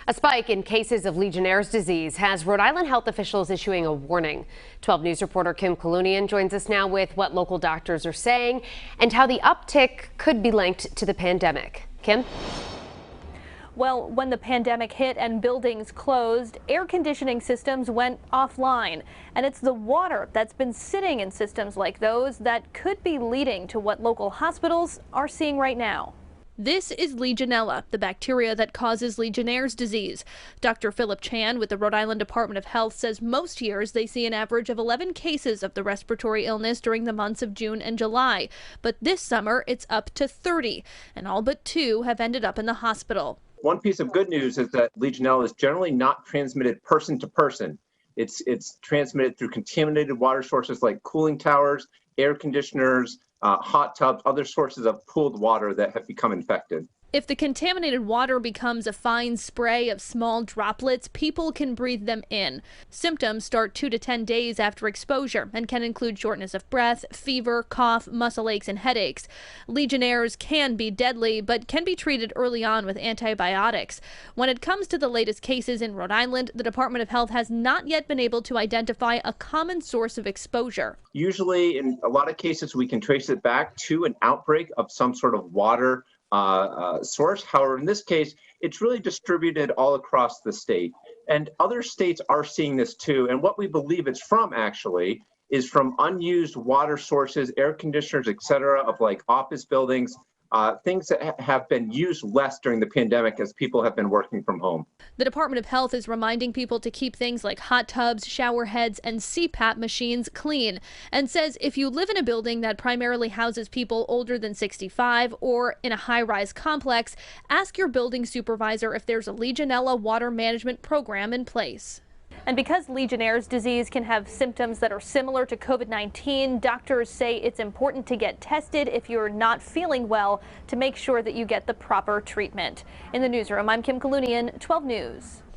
A spike in cases of Legionnaire's disease has Rhode Island health officials issuing a warning. 12 News reporter Kim Kalunian joins us now with what local doctors are saying and how the uptick could be linked to the pandemic. Kim? Well, when the pandemic hit and buildings closed, air conditioning systems went offline. And it's the water that's been sitting in systems like those that could be leading to what local hospitals are seeing right now. This is Legionella, the bacteria that causes Legionnaire's disease. Dr. Philip Chan with the Rhode Island Department of Health says most years they see an average of 11 cases of the respiratory illness during the months of June and July. But this summer it's up to 30, and all but 2 have ended up in the hospital. One piece of good news is that Legionella is generally not transmitted person to person. It's transmitted through contaminated water sources like cooling towers, air conditioners, hot tubs, other sources of pooled water that have become infected. If the contaminated water becomes a fine spray of small droplets, people can breathe them in. Symptoms start 2 to 10 days after exposure and can include shortness of breath, fever, cough, muscle aches, and headaches. Legionnaires can be deadly, but can be treated early on with antibiotics. When it comes to the latest cases in Rhode Island, the Department of Health has not yet been able to identify a common source of exposure. Usually, in a lot of cases, we can trace it back to an outbreak of some sort of water source. However, in this case, it's really distributed all across the state. And other states are seeing this too. And what we believe it's from actually is from unused water sources, air conditioners, et cetera, of like office buildings, things that have been used less during the pandemic as people have been working from home. The Department of Health is reminding people to keep things like hot tubs, shower heads, and CPAP machines clean, and says if you live in a building that primarily houses people older than 65 or in a high-rise complex, ask your building supervisor if there's a Legionella water management program in place. And because Legionnaire's disease can have symptoms that are similar to COVID-19, doctors say it's important to get tested if you're not feeling well to make sure that you get the proper treatment. In the newsroom, I'm Kim Kalunian, 12 News.